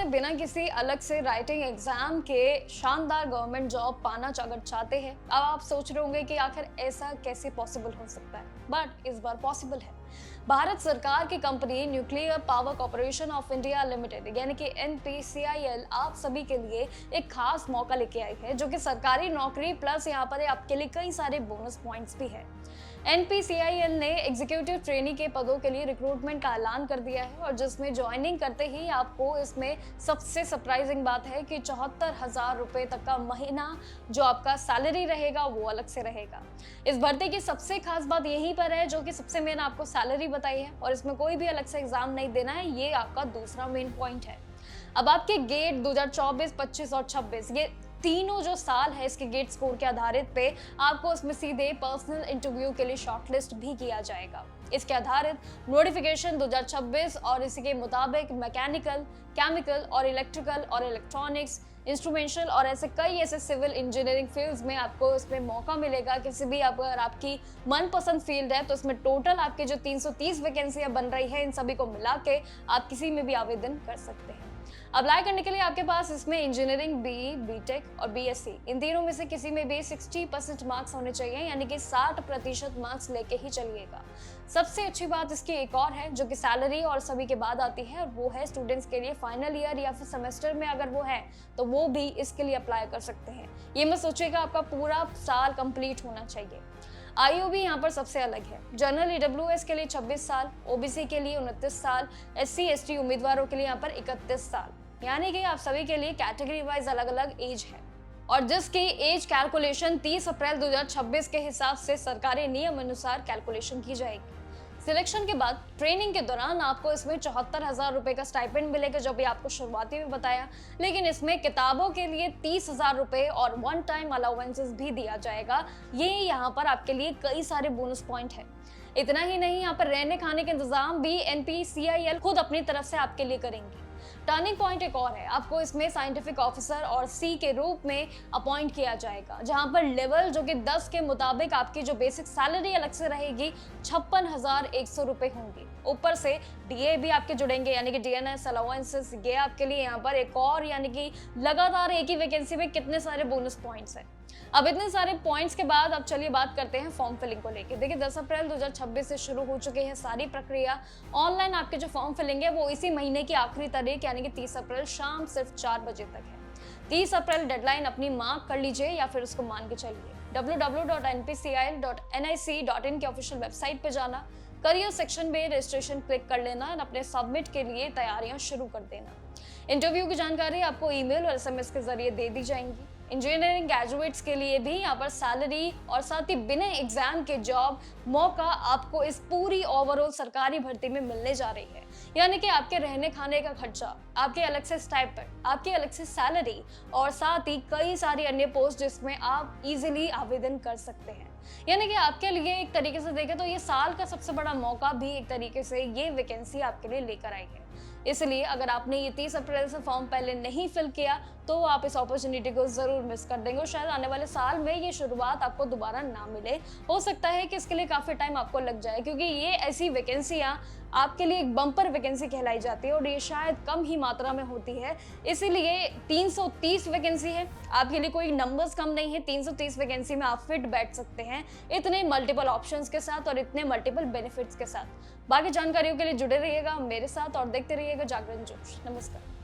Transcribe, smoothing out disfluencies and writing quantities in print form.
में बिना किसी अलग से राइटिंग एग्जाम के शानदार गवर्नमेंट जॉब पाना अगर चाहते हैं, अब आप सोच रहे होंगे कि आखिर ऐसा कैसे पॉसिबल हो सकता है, बट इस बार पॉसिबल है। भारत सरकार की company nuclear power corporation of India limited यानी कि NPCIL आप सभी के लिए एक खास मौका लेके आई है, जो कि सरकारी नौकरी प्लस यहाँ पर आपके लिए कई सारे बोनस पॉइंट्स भी है। NPCIL ने एग्जीक्यूटिव ट्रेनी के पदों के लिए रिक्रूटमेंट का ऐलान कर दिया है, और जिसमें ज्वाइनिंग करते ही आपको इसमें सबसे सरप्राइजिंग बात है कि 74,000 रुपए तक का महीना जो आपका सैलरी रहेगा वो अलग से रहेगा। इस भर्ती की सबसे खास बात यहीं पर है, जो कि सबसे मेन आपको सैलरी बताई है, और इसमें कोई भी अलग से एग्जाम नहीं देना है। ये आपका दूसरा मेन पॉइंट है। अब आपके गेट 2024, 25 और 26 ये तीनों जो साल है, इसके गेट स्कोर के आधारित पे आपको उसमें सीधे पर्सनल इंटरव्यू के लिए शॉर्टलिस्ट भी किया जाएगा। इसके आधारित नोटिफिकेशन 2026 और इसी के मुताबिक मैकेनिकल, केमिकल और इलेक्ट्रिकल और इलेक्ट्रॉनिक्स, इंस्ट्रूमेंटल और कई ऐसे सिविल इंजीनियरिंग फील्ड्स में आपको इसमें मौका मिलेगा। किसी भी अगर आपकी मनपसंद फील्ड है तो इसमें टोटल आपके जो 330 वैकेंसियां बन रही है, इन सभी को मिला के आप किसी में भी आवेदन कर सकते हैं। अप्लाई करने के लिए आपके पास इसमें इंजीनियरिंग BE, BTech और BSc इन तीनों में से किसी में भी 60% मार्क्स होने चाहिए, यानी कि 60% मार्क्स लेके ही चलिएगा। सबसे अच्छी बात इसकी एक और है, जो कि सैलरी और सभी के बाद आती है, और वो है स्टूडेंट्स के लिए फाइनल ईयर या फिर सेमेस्टर में अगर वो है तो वो भी इसके लिए अप्लाई कर सकते हैं। ये मत सोचिएगा आपका पूरा साल कंप्लीट होना चाहिए। आयु भी यहाँ पर सबसे अलग है। जनरल EWS के लिए 26 साल, OBC के लिए 29 साल, SC ST उम्मीदवारों के लिए यहाँ पर 31 साल, यानी कि आप सभी के लिए कैटेगरी वाइज अलग अलग एज है, और जिसकी एज कैलकुलेशन 30 अप्रैल 2026 के हिसाब से सरकारी नियम अनुसार कैलकुलेशन की जाएगी। सिलेक्शन के बाद ट्रेनिंग के दौरान आपको इसमें 74,000 रुपए का स्टाइपेंड मिलेगा, जो भी आपको शुरुआती में बताया, लेकिन इसमें किताबों के लिए 30,000 रुपए और वन टाइम अलाउंसेस भी दिया जाएगा। ये यहाँ पर आपके लिए कई सारे बोनस पॉइंट है। इतना ही नहीं, यहाँ पर रहने खाने के इंतजाम भी NPCIL खुद अपनी तरफ से आपके लिए करेंगे। टर्निंग पॉइंट एक और है, आपको इसमें साइंटिफिक ऑफिसर और C के रूप में अपॉइंट किया जाएगा, जहां पर लेवल जो कि 10 के मुताबिक आपकी जो बेसिक सैलरी अलग से रहेगी 56,100 रुपए होंगी। ऊपर से DA भी आपके जुड़ेंगे, यानी कि DNS अलाउंसेस, ये आपके लिए यहाँ पर एक और, यानी कि लगातार एक ही वैकेंसी में कितने सारे बोनस पॉइंट्स हैं। अब इतने सारे पॉइंट्स के बाद अब चलिए बात करते हैं फॉर्म फिलिंग को लेके। देखिए 10 अप्रैल 2026 से शुरू हो चुकी है सारी प्रक्रिया। ऑनलाइन आपके जो फॉर्म फिलिंग है वो इसी महीने की आखिरी तारीख यानी कि 30 अप्रैल शाम सिर्फ 4 बजे तक है। 30 अप्रैल डेडलाइन अपनी मार्क कर लीजिए या फिर उसको मान के चलिए। www.npcil.nic.in के ऑफिशियल वेबसाइट पे जाना, करियर सेक्शन में रजिस्ट्रेशन क्लिक कर लेना और अपने सबमिट के लिए तैयारियां शुरू कर देना। इंटरव्यू की जानकारी आपको ईमेल और SMS के जरिए दे दी जाएंगी। इंजीनियरिंग ग्रेजुएट्स के लिए भी यहाँ पर सैलरी और साथ ही बिना एग्जाम के जॉब मौका आपको इस पूरी ओवरऑल सरकारी भर्ती में मिलने जा रही है, यानी कि आपके रहने खाने का खर्चा, आपके अलग से स्टाइपेंड, आपकी अलग से सैलरी और साथ ही कई सारी अन्य पोस्ट जिसमें आप इजीली आवेदन कर सकते हैं। यानी कि आपके लिए एक तरीके से देखें तो ये साल का सबसे बड़ा मौका भी एक तरीके से ये वैकेंसी आपके लिए लेकर आई है। इसलिए अगर आपने ये 30 अप्रैल से फॉर्म पहले नहीं फिल किया तो आप इस अपॉर्चुनिटी को जरूर मिस कर देंगे, और शायद आने वाले साल में ये शुरुआत आपको दोबारा ना मिले। हो सकता है कि इसके लिए काफी टाइम आपको लग जाए, क्योंकि ये ऐसी वैकेंसियां आपके लिए एक बम्पर वैकेंसी कहलाई जाती है और ये शायद कम ही मात्रा में होती है। इसीलिए 330 वैकेंसी है, आपके लिए कोई नंबर्स कम नहीं है। 330 वैकेंसी में आप फिट बैठ सकते हैं इतने मल्टीपल ऑप्शंस के साथ और इतने मल्टीपल बेनिफिट्स के साथ। बाकी जानकारियों के लिए जुड़े रहिएगा मेरे साथ और देखते रहिएगा जागरण जोश। नमस्कार।